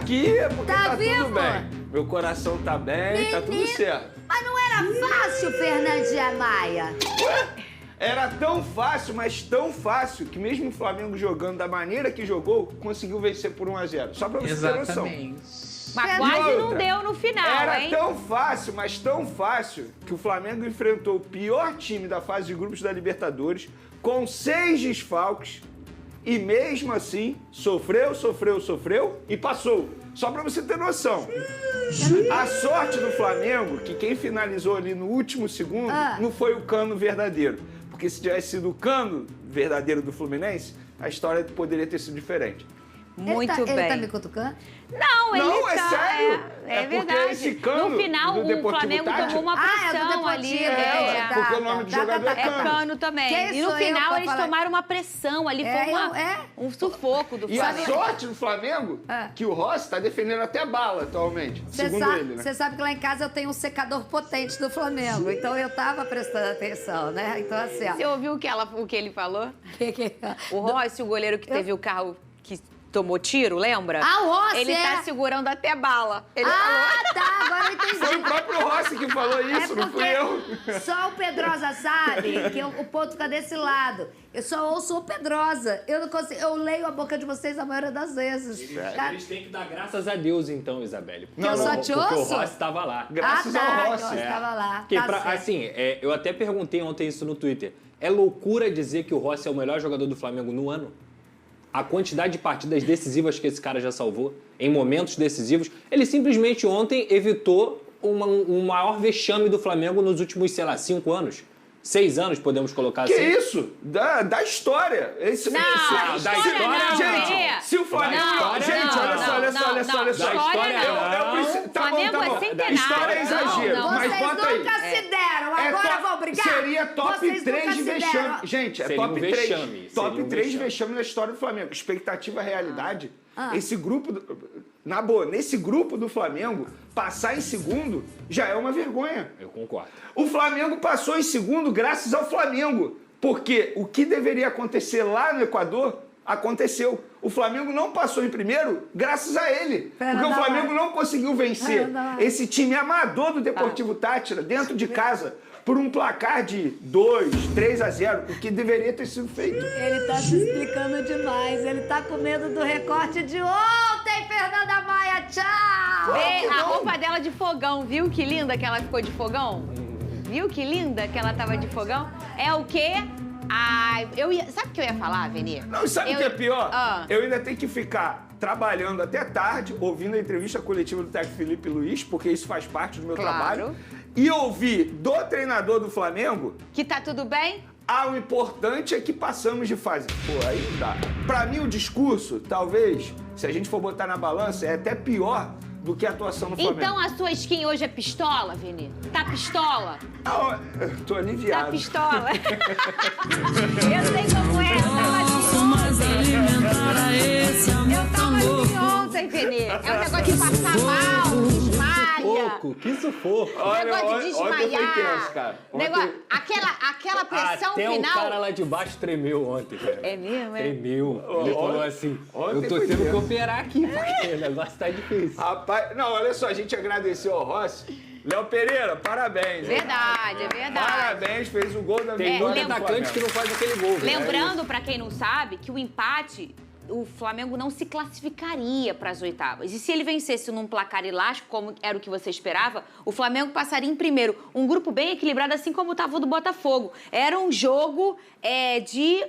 aqui é porque tá vivo? tudo bem. Meu coração tá bem, tá tudo certo. Mas não era fácil, Fernandinha Maia? Ué? Era tão fácil, mas tão fácil, que mesmo o Flamengo jogando da maneira que jogou, conseguiu vencer por 1-0. Só pra você ter noção. Mas quase não deu no final, Era hein? tão fácil, mas tão fácil, que o Flamengo enfrentou o pior time da fase de grupos da Libertadores, com 6 desfalques, e mesmo assim, sofreu e passou. Só pra você ter noção. A sorte do Flamengo, que quem finalizou ali no último segundo, não foi o Cano verdadeiro. Porque se tivesse sido o Cano verdadeiro do Fluminense, a história poderia ter sido diferente. Muito bem. Ele tá me cutucando? Não, ele Não, é tá... sério. É porque verdade. esse Cano no final, do o Deportivo Flamengo Táchira- tomou uma pressão ali. Porque o nome do jogador é É Cano. Cano também. Quem E no sou eu final, pra eles falar? tomaram uma pressão ali. Foi um sufoco do E a Flamengo. sorte do Flamengo, que o Rossi tá defendendo até bala atualmente, segundo ele, né? Você sabe que lá em casa eu tenho um secador potente do Flamengo, então eu tava prestando atenção, né? Então assim, ó. Você ouviu o que ele falou? Que- O Rossi, o goleiro que teve o carro que tomou tiro, lembra? Ah, o Rossi, Ele tá segurando até bala. Ele falou... Tá, agora eu entendi. Foi o próprio Rossi que falou isso, não fui eu. Só o Pedrosa sabe que o ponto tá desse lado. Eu só ouço o Pedrosa. Eu não consigo, eu leio a boca de vocês a maioria das vezes. Eles têm que dar graças a Deus, então, Isabelle. eu só te Porque o ouço? Rossi estava lá. Graças tá, ao Rossi. Rossi estava lá. Porque, Tá certo. assim, eu até perguntei ontem isso no Twitter. É loucura dizer que o Rossi é o melhor jogador do Flamengo no ano? A quantidade de partidas decisivas que esse cara já salvou, em momentos decisivos, ele simplesmente ontem evitou um maior vexame do Flamengo nos últimos, sei lá, 5 anos. 6 anos, podemos colocar Que assim. isso? Da história. Esse, Não, da história não, gente, Fê. se o Flamengo... Não, gente, não, olha só, olha não, só, olha só, não, olha só. da história Eu não. Flamengo é centenário. História é exagero, Não, mas Vocês bota aí. nunca se deram, agora vão brigar? Seria top Vocês 3 nunca de se vexame. deram. Gente, é Seria top um 3. vexame, Top seria um 3 de vexame. vexame na história do Flamengo. Expectativa, realidade. Esse grupo... Na boa, nesse grupo do Flamengo, passar em segundo já é uma vergonha. Eu concordo. O Flamengo passou em segundo graças ao Flamengo. Porque o que deveria acontecer lá no Equador, aconteceu. O Flamengo não passou em primeiro graças a ele. Porque o Flamengo não conseguiu vencer esse time amador do Deportivo Táchira dentro de casa por um placar de 2, 3-0, o que deveria ter sido feito. Ele tá se explicando demais. Ele tá com medo do recorte de ontem, Fernanda Maia. Tchau! Vê a roupa dela de fogão, viu que linda que ela ficou de fogão? Viu que linda que ela tava de fogão? É o quê? Ai, sabe o que eu ia falar, Veni? Não, sabe o que é pior? Ah. Eu ainda tenho que ficar trabalhando até tarde, ouvindo a entrevista coletiva do técnico Felipe Luiz, porque isso faz parte do meu Claro. trabalho, e ouvir do treinador do Flamengo: Que tá tudo bem? o importante é que passamos de fase. Pô, aí não dá. Pra mim, o discurso, talvez, se a gente for botar na balança, é até pior do que a atuação no Flamengo. Então a sua skin hoje é pistola, Vini? Tá pistola? Não, eu tô Tá aliviado. pistola? Eu sei como é, eu tava assim ontem, Vini. É um negócio de passar mal, desmaia. Sufoco, que sufoco. Negócio de ontem foi desmaiar. tenso, cara. Ontem- Aquela pressão Até final. o cara lá de baixo tremeu ontem, cara. É mesmo, é? Tremeu. Ele falou assim, ontem eu tô foi tendo que tenso. operar aqui, porque o negócio tá difícil. Rapaz, não, olha só, a gente agradeceu ao Rossi. Léo Pereira, parabéns. hein? Verdade, é verdade. Parabéns, fez o gol da Tem vitória muito do atacante que não faz aquele gol. né? Lembrando, pra quem não sabe, que o empate, o Flamengo não se classificaria para as oitavas. E se ele vencesse num placar elástico, como era o que você esperava, o Flamengo passaria em primeiro. Um grupo bem equilibrado, assim como estava o do Botafogo. Era um jogo de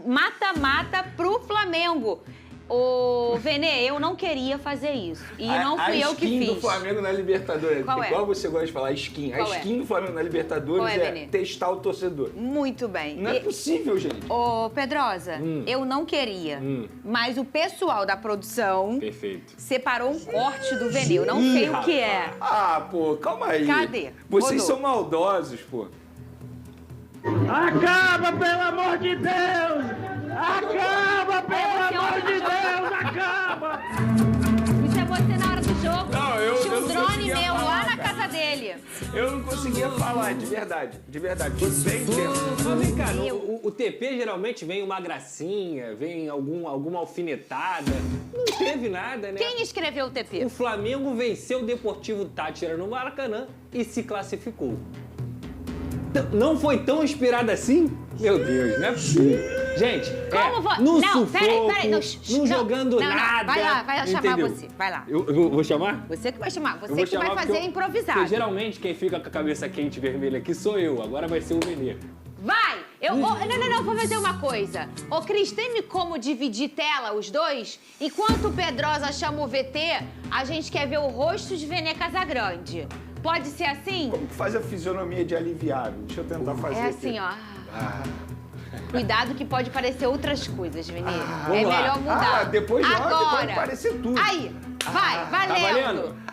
mata-mata pro Flamengo. Ô, Vene, eu não queria fazer isso. E não fui eu que A skin fiz. do Flamengo na Libertadores. Qual é? Igual você gosta de falar, skin. Qual A é? skin do Flamengo na Libertadores Qual é, é Vene? testar o torcedor. Muito bem. Não é possível, gente. Ô, Pedrosa, eu não queria, mas o pessoal da produção Perfeito. separou um corte do Vene. Eu não sei o que é. Ah, pô, calma aí. Cadê? Vocês Rodou. são maldosos, pô. Acaba, pelo amor de Deus! Acaba, pelo amor de Deus! Acaba! Isso é você na hora do jogo. Não, eu Tinha um não drone conseguia meu falar, lá na cara. casa dele. Aí. Eu não conseguia falar, de verdade. De verdade. Foi bem tenso. Mas vem cá, o TP geralmente vem uma gracinha, vem alguma alfinetada. Não teve nada, né? Quem escreveu o TP? O Flamengo venceu o Deportivo Táchira no Maracanã e se classificou. Não foi tão inspirado assim? Meu Deus, não é possível. Gente, no sufoco, não jogando nada. Vai lá, vai chamar entendeu? você, vai lá. Eu vou chamar? Você que vai chamar, Eu você vou que vai chamar fazer porque improvisado. Porque geralmente quem fica com a cabeça quente e vermelha aqui sou eu, agora vai ser o Benê. Vai! Não, vou fazer uma coisa. Ô, Cris, tem como dividir tela, os dois? Enquanto o Pedrosa chama o VT, a gente quer ver o rosto de Vene Casagrande. Pode ser assim? Como que faz a fisionomia de aliviado? Deixa eu tentar fazer É assim, aqui. ó. Cuidado que pode parecer outras coisas, Vene. É vamos lá. melhor mudar. Depois de ontem agora pode parecer tudo. Aí, vai, valendo.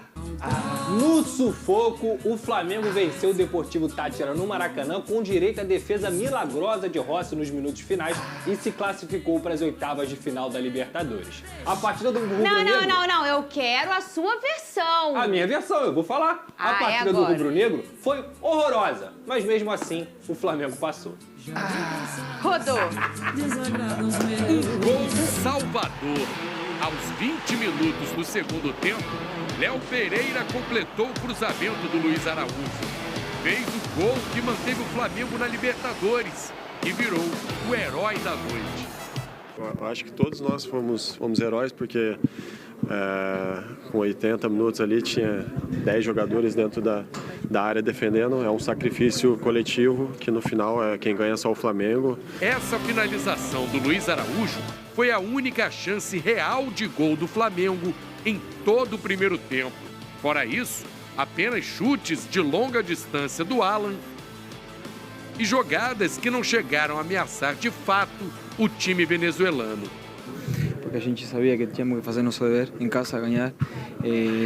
No sufoco, o Flamengo venceu o Deportivo Táchira no Maracanã com direito à defesa milagrosa de Rossi nos minutos finais e se classificou para as oitavas de final da Libertadores. A partida do Rubro-Negro... Não, eu quero a sua versão. A minha versão, eu vou falar. A partida do Rubro-Negro foi horrorosa, mas mesmo assim, o Flamengo passou. Rodou. Gol Salvador. Aos 20 minutos do segundo tempo, Léo Pereira completou o cruzamento do Luiz Araújo. Fez o gol que manteve o Flamengo na Libertadores e virou o herói da noite. Eu acho que todos nós fomos heróis porque com 80 minutos ali tinha 10 jogadores dentro da área defendendo. É um sacrifício coletivo que no final quem ganha é só o Flamengo. Essa finalização do Luiz Araújo foi a única chance real de gol do Flamengo em todo o primeiro tempo. Fora isso, apenas chutes de longa distância do Alan e jogadas que não chegaram a ameaçar de fato o time venezuelano. Porque a gente sabia que tínhamos que fazer nosso dever em casa, ganhar.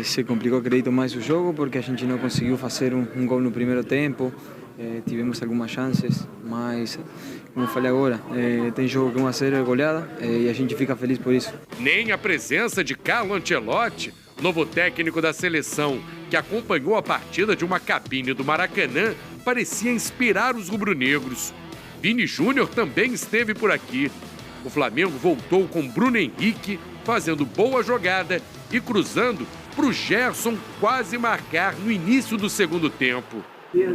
Se complicou, acredito, mais o jogo porque a gente não conseguiu fazer um gol no primeiro tempo. Tivemos algumas chances, mas, como eu falei agora, tem jogo que 1-0 é goleada e a gente fica feliz por isso. Nem a presença de Carlo Ancelotti, novo técnico da seleção, que acompanhou a partida de uma cabine do Maracanã, parecia inspirar os rubro-negros. Vini Júnior também esteve por aqui. O Flamengo voltou com Bruno Henrique, fazendo boa jogada e cruzando para o Gerson quase marcar no início do segundo tempo.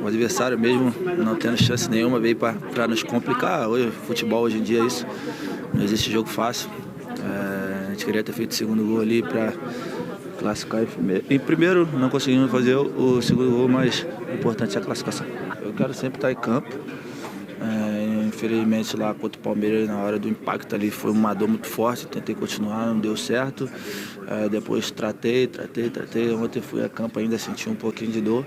O adversário mesmo não tendo chance nenhuma veio para nos complicar. Hoje, futebol hoje em dia é isso, não existe jogo fácil. A gente queria ter feito o segundo gol ali para classificar em primeiro. Não conseguimos fazer o segundo gol, mas o importante é a classificação. Eu quero sempre estar em campo. Infelizmente lá contra o Palmeiras, na hora do impacto ali, foi uma dor muito forte, tentei continuar, não deu certo. Depois tratei. Ontem fui a campo, ainda senti um pouquinho de dor,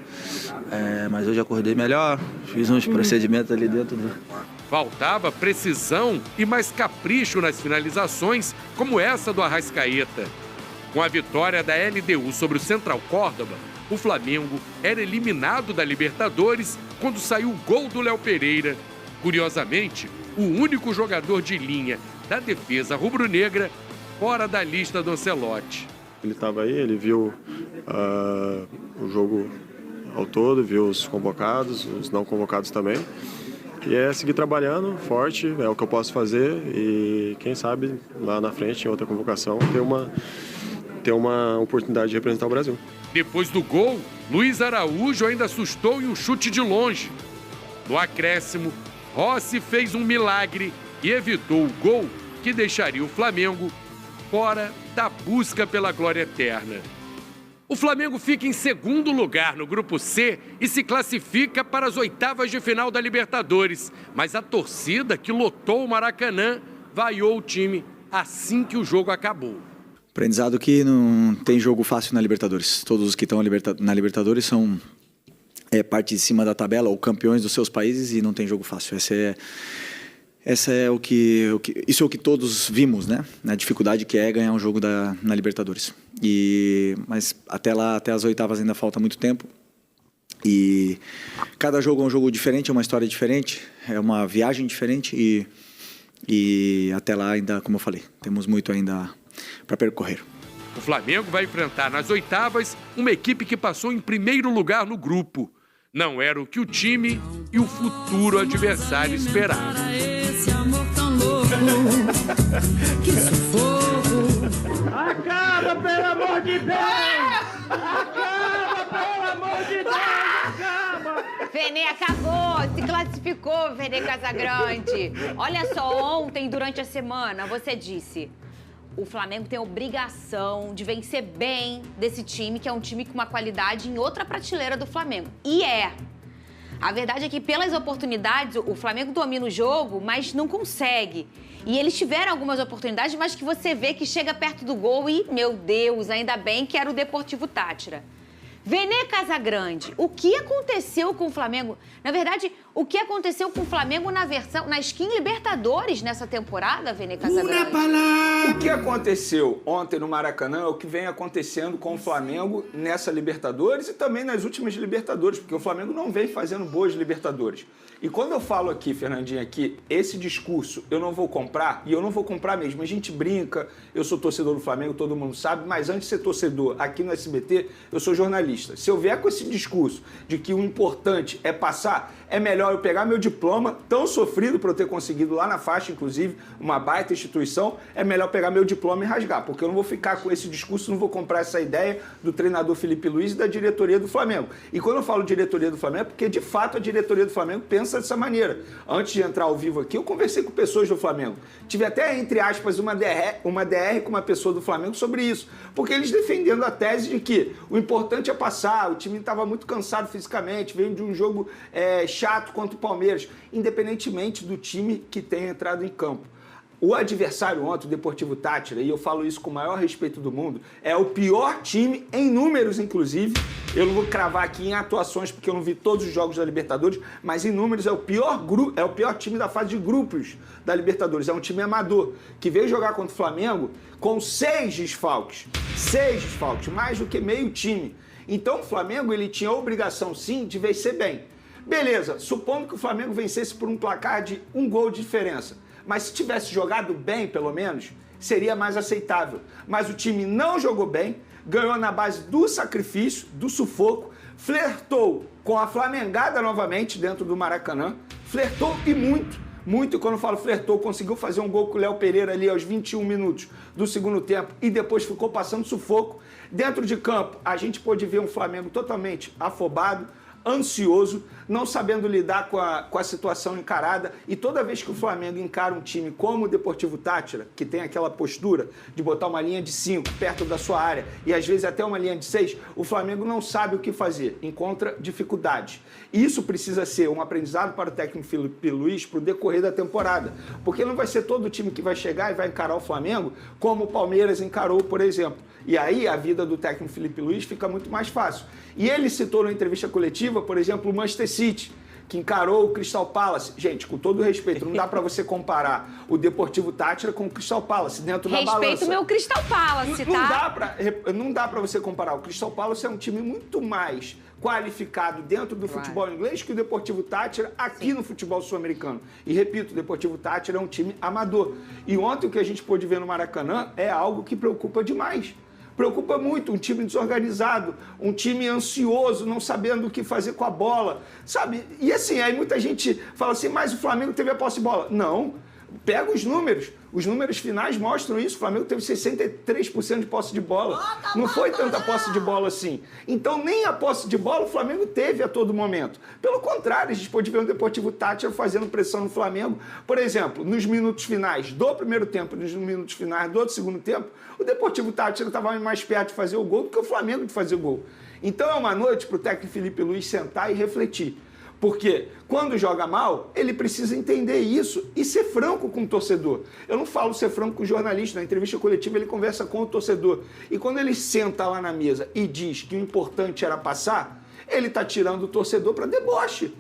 mas hoje acordei melhor, fiz uns procedimentos ali dentro do... Faltava precisão e mais capricho nas finalizações, como essa do Arrascaeta. Com a vitória da LDU sobre o Central Córdoba, o Flamengo era eliminado da Libertadores quando saiu o gol do Léo Pereira. Curiosamente, o único jogador de linha da defesa rubro-negra fora da lista do Ancelotti. Ele estava aí, ele viu o jogo ao todo, viu os convocados, os não convocados também. E é seguir trabalhando forte, é o que eu posso fazer e quem sabe lá na frente, em outra convocação, ter uma oportunidade de representar o Brasil. Depois do gol, Luiz Araújo ainda assustou em um chute de longe. No acréscimo, Rossi fez um milagre e evitou o gol que deixaria o Flamengo fora da busca pela glória eterna. O Flamengo fica em segundo lugar no Grupo C e se classifica para as oitavas de final da Libertadores. Mas a torcida que lotou o Maracanã vaiou o time assim que o jogo acabou. Aprendizado que não tem jogo fácil na Libertadores. Todos os que estão na Libertadores são parte de cima da tabela ou campeões dos seus países e não tem jogo fácil. Isso é o que todos vimos, né? A dificuldade que é ganhar um jogo na Libertadores. Mas até lá, até as oitavas ainda falta muito tempo. E cada jogo é um jogo diferente, é uma história diferente, é uma viagem diferente e até lá ainda, como eu falei, temos muito ainda para percorrer. O Flamengo vai enfrentar nas oitavas uma equipe que passou em primeiro lugar no grupo. Não era o que o time e o futuro adversário esperavam. Esse amor tão louco, que sufoco. Acaba, pelo amor de Deus! Acaba, pelo amor de Deus! Acaba! Vene acabou, se classificou, Vene Casagrande. Olha só, ontem, durante a semana, você disse... O Flamengo tem a obrigação de vencer bem desse time, que é um time com uma qualidade em outra prateleira do Flamengo. E é. A verdade é que, pelas oportunidades, o Flamengo domina o jogo, mas não consegue. E eles tiveram algumas oportunidades, mas que você vê que chega perto do gol e, meu Deus, ainda bem que era o Deportivo Táchira. Vene Casagrande, o que aconteceu com o Flamengo? Na verdade, o que aconteceu com o Flamengo na Skin Libertadores nessa temporada, Vene Casagrande? O que aconteceu ontem no Maracanã é o que vem acontecendo com o Flamengo nessa Libertadores e também nas últimas Libertadores, porque o Flamengo não vem fazendo boas Libertadores. E quando eu falo aqui, Fernandinha, que esse discurso eu não vou comprar, e eu não vou comprar mesmo, a gente brinca, eu sou torcedor do Flamengo, todo mundo sabe, mas antes de ser torcedor aqui no SBT, eu sou jornalista. Se eu vier com esse discurso de que o importante é passar, é melhor eu pegar meu diploma, tão sofrido por eu ter conseguido lá na faixa, inclusive, uma baita instituição, é melhor pegar meu diploma e rasgar, porque eu não vou ficar com esse discurso, não vou comprar essa ideia do treinador Felipe Luiz e da diretoria do Flamengo. E quando eu falo diretoria do Flamengo, é porque de fato a diretoria do Flamengo pensa dessa maneira. Antes de entrar ao vivo aqui, eu conversei com pessoas do Flamengo. Tive até, entre aspas, uma DR com uma pessoa do Flamengo sobre isso, porque eles defendendo a tese de que o importante é passar, o time estava muito cansado fisicamente, veio de um jogo chato contra o Palmeiras, independentemente do time que tenha entrado em campo. O adversário ontem, o Deportivo Táchira, e eu falo isso com o maior respeito do mundo, é o pior time em números, inclusive. Eu não vou cravar aqui em atuações, porque eu não vi todos os jogos da Libertadores, mas em números é o pior time da fase de grupos da Libertadores. É um time amador, que veio jogar contra o Flamengo com 6 desfalques. 6 desfalques, mais do que meio time. Então o Flamengo ele tinha a obrigação, sim, de vencer bem. Beleza, supondo que o Flamengo vencesse por um placar de 1 gol de diferença. Mas se tivesse jogado bem, pelo menos, seria mais aceitável. Mas o time não jogou bem, ganhou na base do sacrifício, do sufoco, flertou com a flamengada novamente dentro do Maracanã, flertou e muito. Muito, e quando eu falo flertou, conseguiu fazer um gol com o Léo Pereira ali aos 21 minutos do segundo tempo e depois ficou passando sufoco. Dentro de campo, a gente pôde ver um Flamengo totalmente afobado, ansioso, não sabendo lidar com a situação encarada, e toda vez que o Flamengo encara um time como o Deportivo Táchira, que tem aquela postura de botar uma linha de 5 perto da sua área e às vezes até uma linha de 6, o Flamengo não sabe o que fazer, encontra dificuldades. Isso precisa ser um aprendizado para o técnico Felipe Luiz para o decorrer da temporada, porque não vai ser todo time que vai chegar e vai encarar o Flamengo como o Palmeiras encarou, por exemplo. E aí a vida do técnico Felipe Luiz fica muito mais fácil. E ele citou na entrevista coletiva, por exemplo, o Manchester City, que encarou o Crystal Palace. Gente, com todo respeito, não dá para você comparar o Deportivo Táchira com o Crystal Palace dentro da balança. Respeito o meu Crystal Palace, tá? Não dá para você comparar. O Crystal Palace é um time muito mais qualificado dentro do futebol inglês que o Deportivo Táchira aqui no futebol sul-americano. E repito, o Deportivo Táchira é um time amador. E ontem o que a gente pôde ver no Maracanã é algo que preocupa demais. Preocupa muito, um time desorganizado, um time ansioso, não sabendo o que fazer com a bola, sabe? E assim, aí muita gente fala assim, mas o Flamengo teve a posse de bola. Não, pega os números finais mostram isso, o Flamengo teve 63% de posse de bola, não foi tanta posse de bola assim. Então nem a posse de bola o Flamengo teve a todo momento. Pelo contrário, a gente pode ver o Deportivo Táchira fazendo pressão no Flamengo. Por exemplo, nos minutos finais do primeiro tempo, nos minutos finais do segundo tempo, o Deportivo Táchira estava mais perto de fazer o gol do que o Flamengo de fazer o gol. Então é uma noite para o técnico Felipe Luiz sentar e refletir. Porque quando joga mal, ele precisa entender isso e ser franco com o torcedor. Eu não falo ser franco com o jornalista, na entrevista coletiva ele conversa com o torcedor. E quando ele senta lá na mesa e diz que o importante era passar, ele está tirando o torcedor para deboche.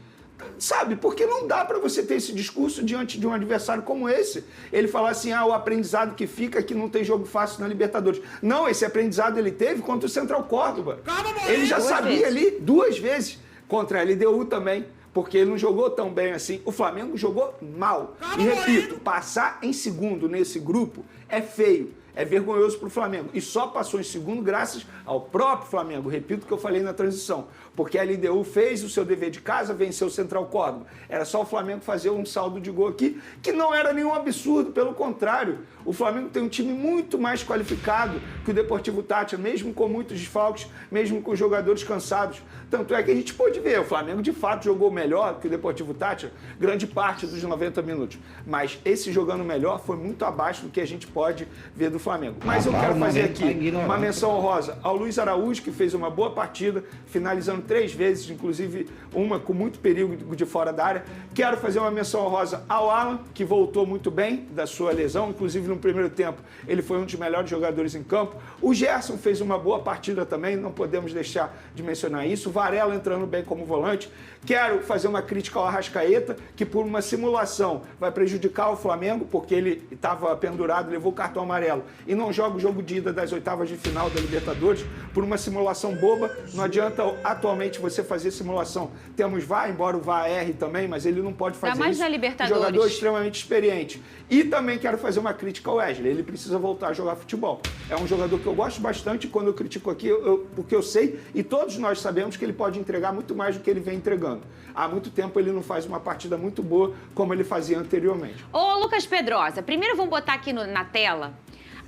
Sabe, porque não dá para você ter esse discurso diante de um adversário como esse. Ele falar assim, o aprendizado que fica é que não tem jogo fácil na Libertadores. Não, esse aprendizado ele teve contra o Central Córdoba. Ele já sabia ali 2 vezes. Contra a LDU também, porque ele não jogou tão bem assim. O Flamengo jogou mal. E repito, passar em segundo nesse grupo é feio. É vergonhoso para o Flamengo. E só passou em segundo graças ao próprio Flamengo. Repito o que eu falei na transição. Porque a LDU fez o seu dever de casa, venceu o Central Córdoba. Era só o Flamengo fazer um saldo de gol aqui, que não era nenhum absurdo. Pelo contrário, o Flamengo tem um time muito mais qualificado que o Deportivo Táchira, mesmo com muitos desfalques, mesmo com jogadores cansados. Tanto é que a gente pôde ver, o Flamengo de fato jogou melhor que o Deportivo Táchira grande parte dos 90 minutos. Mas esse jogando melhor foi muito abaixo do que a gente pode ver do Flamengo. Mas eu quero fazer aqui uma menção honrosa ao Luiz Araújo, que fez uma boa partida, finalizando 3 vezes, inclusive uma com muito perigo de fora da área. Quero fazer uma menção honrosa ao Alan, que voltou muito bem da sua lesão, inclusive no primeiro tempo ele foi um dos melhores jogadores em campo. O Gerson fez uma boa partida também, não podemos deixar de mencionar isso. O Varela entrando bem como volante. Quero fazer uma crítica ao Arrascaeta, que por uma simulação vai prejudicar o Flamengo, porque ele estava pendurado, levou o cartão amarelo e não joga o jogo de ida das oitavas de final da Libertadores por uma simulação boba. Não adianta atualmente você fazer simulação. Temos VAR, embora o VAR erre também, mas ele não pode fazer mais isso. na Libertadores. Jogador extremamente experiente. E também quero fazer uma crítica ao Wesley. Ele precisa voltar a jogar futebol. É um jogador que eu gosto bastante. Quando eu critico aqui, porque eu sei, e todos nós sabemos que ele pode entregar muito mais do que ele vem entregando. Há muito tempo ele não faz uma partida muito boa como ele fazia anteriormente. Ô, Lucas Pedrosa, primeiro vamos botar aqui na tela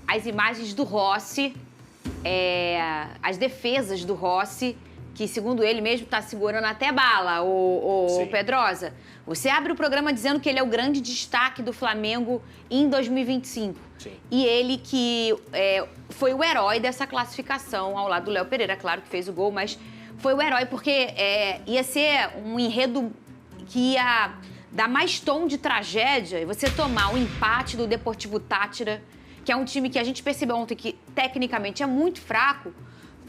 as imagens do Rossi, as defesas do Rossi, que segundo ele mesmo está segurando até bala, o Pedrosa. Você abre o programa dizendo que ele é o grande destaque do Flamengo em 2025. Sim. E ele que foi o herói dessa classificação, ao lado do Léo Pereira, claro que fez o gol, mas foi o herói porque ia ser um enredo que ia dar mais tom de tragédia e você tomar o empate do Deportivo Táchira, que é um time que a gente percebeu ontem que tecnicamente é muito fraco,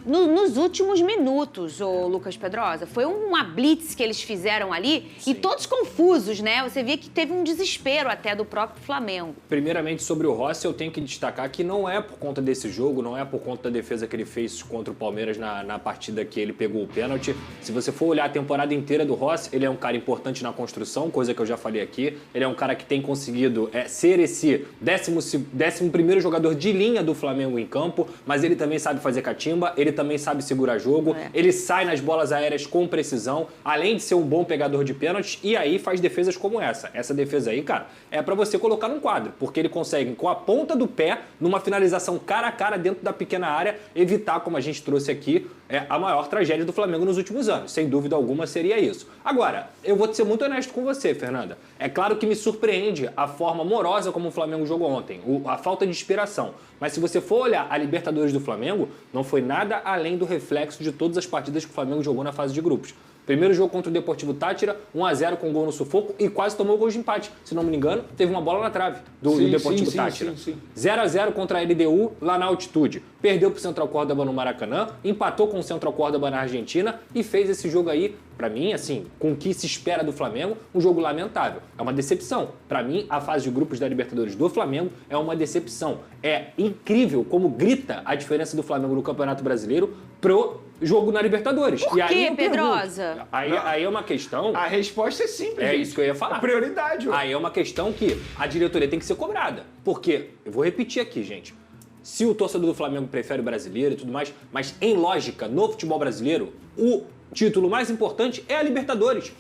nos últimos minutos, ô Lucas Pedrosa. Foi uma blitz que eles fizeram ali. Sim. E todos confusos, né? Você via que teve um desespero até do próprio Flamengo. Primeiramente, sobre o Rossi, eu tenho que destacar que não é por conta desse jogo, não é por conta da defesa que ele fez contra o Palmeiras na partida que ele pegou o pênalti. Se você for olhar a temporada inteira do Rossi, ele é um cara importante na construção, coisa que eu já falei aqui. Ele é um cara que tem conseguido ser esse 11º jogador de linha do Flamengo em campo, mas ele também sabe fazer catimba, ele também sabe segurar jogo, ele sai nas bolas aéreas com precisão, além de ser um bom pegador de pênaltis, e aí faz defesas como essa. Essa defesa aí, cara, é pra você colocar num quadro, porque ele consegue, com a ponta do pé, numa finalização cara a cara dentro da pequena área, evitar, como a gente trouxe aqui, a maior tragédia do Flamengo nos últimos anos. Sem dúvida alguma seria isso. Agora, eu vou ser muito honesto com você, Fernanda. É claro que me surpreende a forma morosa como o Flamengo jogou ontem, a falta de inspiração. Mas se você for olhar a Libertadores do Flamengo, não foi nada além do reflexo de todas as partidas que o Flamengo jogou na fase de grupos. Primeiro jogo contra o Deportivo Táchira, 1-0 com gol no sufoco e quase tomou gol de empate. Se não me engano, teve uma bola na trave do Deportivo Táchira. 0-0 contra a LDU lá na altitude. Perdeu pro Central Córdoba no Maracanã, empatou com o Central Córdoba na Argentina e fez esse jogo aí, pra mim, assim, com o que se espera do Flamengo, um jogo lamentável. É uma decepção. Pra mim, a fase de grupos da Libertadores do Flamengo é uma decepção. É incrível como grita a diferença do Flamengo no Campeonato Brasileiro pro jogo na Libertadores. Por quê, Pedrosa? Aí é uma questão... A resposta é simples. É isso que eu ia falar. A prioridade. Aí é uma questão que a diretoria tem que ser cobrada. Porque, eu vou repetir aqui, gente, se o torcedor do Flamengo prefere o brasileiro e tudo mais, mas em lógica, no futebol brasileiro, o título mais importante é a Libertadores.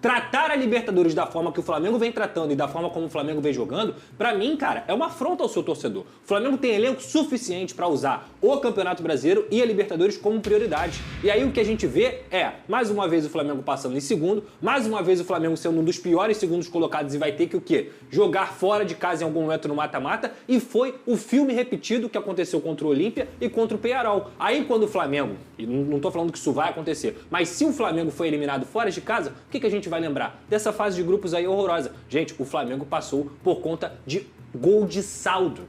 Tratar a Libertadores da forma que o Flamengo vem tratando e da forma como o Flamengo vem jogando, pra mim, cara, é uma afronta ao seu torcedor. O Flamengo tem elenco suficiente pra usar o Campeonato Brasileiro e a Libertadores como prioridade. E aí o que a gente vê é, mais uma vez o Flamengo passando em segundo, mais uma vez o Flamengo sendo um dos piores segundos colocados e vai ter que o quê? Jogar fora de casa em algum momento no mata-mata, e foi o filme repetido que aconteceu contra o Olímpia e contra o Peñarol. Aí quando o Flamengo, e não tô falando que isso vai acontecer, mas se o Flamengo foi eliminado fora de casa, o que a gente vai lembrar? Dessa fase de grupos aí horrorosa. Gente, o Flamengo passou por conta de gol de saldo.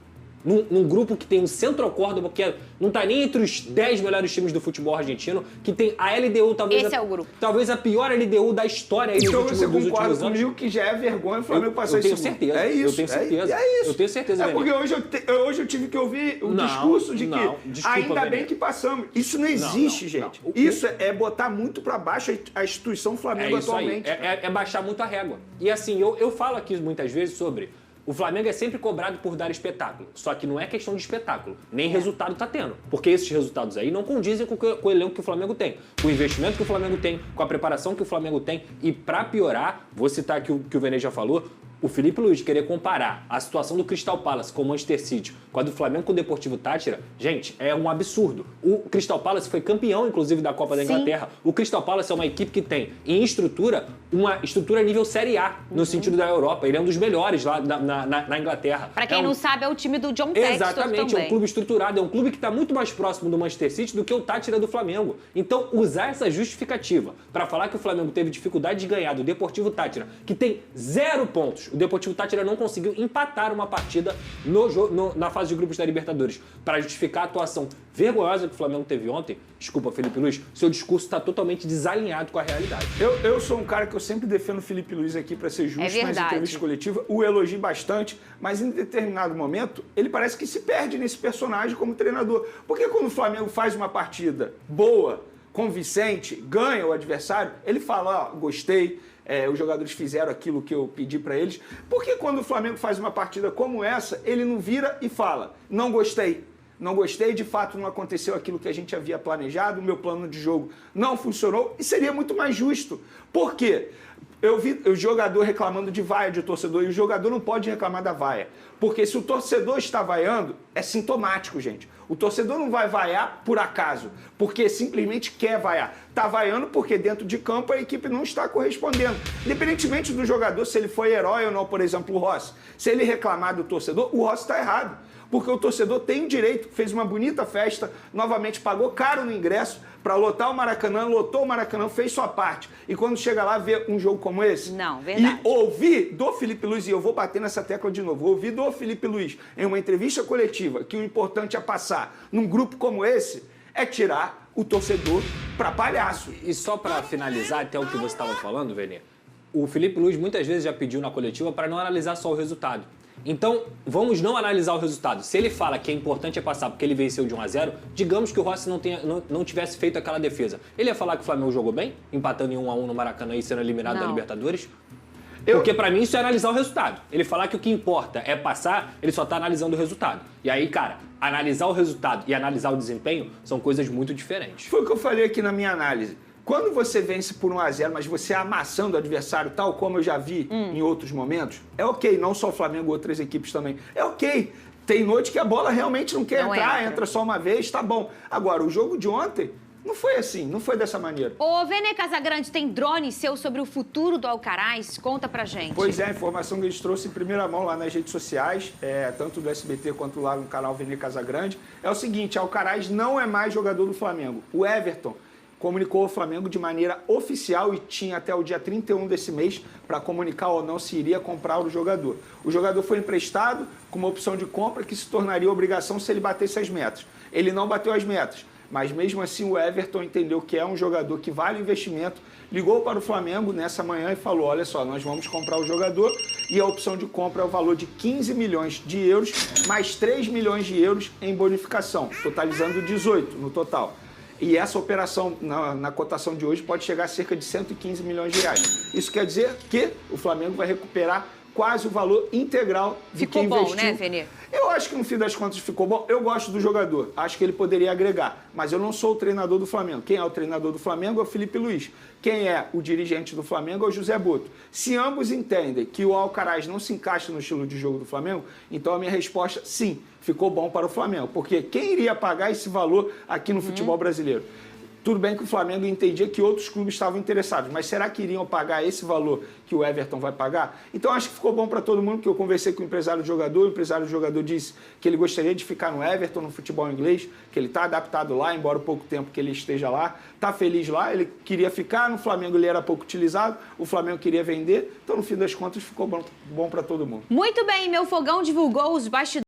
Num grupo que tem o Central Córdoba, que não tá nem entre os 10 melhores times do futebol argentino, que tem a LDU, talvez Esse é o grupo. Talvez a pior LDU da história aí então dos você últimos concorda anos. comigo que já é vergonha o Flamengo passar eu tenho isso. certeza. É isso. Eu tenho certeza. É isso. Eu tenho certeza, É porque hoje eu tive que ouvir o discurso de que desculpa, ainda bem Benedito. que passamos. Isso não existe, gente. Isso é botar muito pra baixo a instituição Flamengo atualmente. É baixar muito a régua. E assim, eu falo aqui muitas vezes sobre O Flamengo é sempre cobrado por dar espetáculo. Só que não é questão de espetáculo. Nem resultado tá tendo. Porque esses resultados aí não condizem com o elenco que o Flamengo tem. Com o investimento que o Flamengo tem, com a preparação que o Flamengo tem. E pra piorar, vou citar aqui o que o Vene já falou, o Felipe Luiz querer comparar a situação do Crystal Palace com o Manchester City com a do Flamengo com o Deportivo Táchira, gente, é um absurdo. O Crystal Palace foi campeão, inclusive, da Copa da Inglaterra. O Crystal Palace é uma equipe que tem, em estrutura, uma estrutura nível Série A, no sentido da Europa. Ele é um dos melhores lá na Inglaterra. Pra quem não sabe, é o time do John Textor. Exatamente, é um clube estruturado, é um clube que está muito mais próximo do Manchester City do que o Táchira do Flamengo. Então, usar essa justificativa para falar que o Flamengo teve dificuldade de ganhar do Deportivo Táchira, que tem 0 pontos, o Deportivo Táchira não conseguiu empatar uma partida na fase de grupos da Libertadores, para justificar a atuação vergonhosa que o Flamengo teve ontem. Desculpa, Felipe Luiz, seu discurso está totalmente desalinhado com a realidade. Eu sou um cara que eu sempre defendo o Felipe Luiz aqui para ser justo nas entrevistas coletivas, o elogio bastante, mas em determinado momento ele parece que se perde nesse personagem como treinador. Porque quando o Flamengo faz uma partida boa, convincente, ganha o adversário, ele fala, ó, gostei, os jogadores fizeram aquilo que eu pedi para eles. Porque quando o Flamengo faz uma partida como essa, ele não vira e fala, não gostei. Não gostei, de fato não aconteceu aquilo que a gente havia planejado, o meu plano de jogo não funcionou e seria muito mais justo. Por quê? Eu vi o jogador reclamando de vaia de torcedor e o jogador não pode reclamar da vaia. Porque se o torcedor está vaiando, é sintomático, gente. O torcedor não vai vaiar por acaso, porque simplesmente quer vaiar. Está vaiando porque dentro de campo a equipe não está correspondendo. Independentemente do jogador, se ele foi herói ou não, por exemplo, o Rossi. Se ele reclamar do torcedor, o Rossi está errado. Porque o torcedor tem o direito, fez uma bonita festa, novamente pagou caro no ingresso para lotar o Maracanã, lotou o Maracanã, fez sua parte. E quando chega lá, vê um jogo como esse... Não, verdade. E ouvir do Felipe Luiz, e eu vou bater nessa tecla de novo, ouvir do Felipe Luiz em uma entrevista coletiva que o importante é passar num grupo como esse, é tirar o torcedor para palhaço. E só para finalizar até o que você estava falando, Vene, o Felipe Luiz muitas vezes já pediu na coletiva para não analisar só o resultado. Então, vamos não analisar o resultado. Se ele fala que é importante passar porque ele venceu de 1-0, digamos que o Rossi não tivesse feito aquela defesa. Ele ia falar que o Flamengo jogou bem, empatando em 1-1 no Maracanã e sendo eliminado da Libertadores? Porque pra mim isso é analisar o resultado. Ele falar que o que importa é passar, ele só tá analisando o resultado. E aí, cara, analisar o resultado e analisar o desempenho são coisas muito diferentes. Foi o que eu falei aqui na minha análise. Quando você vence por 1-0, mas você amassando o adversário, tal como eu já vi em outros momentos, é ok. Não só o Flamengo, outras equipes também. É ok. Tem noite que a bola realmente não quer entrar, entra só uma vez, tá bom. Agora, o jogo de ontem não foi assim, não foi dessa maneira. Ô, Vene Casagrande, tem drone seu sobre o futuro do Alcaraz? Conta pra gente. Pois é, a informação que a gente trouxe em primeira mão lá nas redes sociais, tanto do SBT quanto lá no canal Vene Casagrande, é o seguinte, Alcaraz não é mais jogador do Flamengo. O Everton comunicou ao Flamengo de maneira oficial e tinha até o dia 31 desse mês para comunicar ou não se iria comprar o jogador. O jogador foi emprestado com uma opção de compra que se tornaria obrigação se ele batesse as metas. Ele não bateu as metas, mas mesmo assim o Everton entendeu que é um jogador que vale investimento, ligou para o Flamengo nessa manhã e falou, olha só, nós vamos comprar o jogador e a opção de compra é o valor de 15 milhões de euros mais 3 milhões de euros em bonificação, totalizando 18 no total. E essa operação, na cotação de hoje, pode chegar a cerca de 115 milhões de reais. Isso quer dizer que o Flamengo vai recuperar quase o valor integral de quem investiu. Ficou bom, né, Vene? Eu acho que no fim das contas ficou bom. Eu gosto do jogador, acho que ele poderia agregar, mas eu não sou o treinador do Flamengo. Quem é o treinador do Flamengo é o Felipe Luiz. Quem é o dirigente do Flamengo é o José Boto. Se ambos entendem que o Alcaraz não se encaixa no estilo de jogo do Flamengo, então a minha resposta, sim, ficou bom para o Flamengo. Porque quem iria pagar esse valor aqui no futebol brasileiro? Tudo bem que o Flamengo entendia que outros clubes estavam interessados, mas será que iriam pagar esse valor que o Everton vai pagar? Então acho que ficou bom para todo mundo, porque eu conversei com o empresário do jogador, o empresário do jogador disse que ele gostaria de ficar no Everton, no futebol inglês, que ele está adaptado lá, embora o pouco tempo que ele esteja lá, está feliz lá, ele queria ficar, no Flamengo ele era pouco utilizado, o Flamengo queria vender, então no fim das contas ficou bom para todo mundo. Muito bem, meu fogão divulgou os bastidores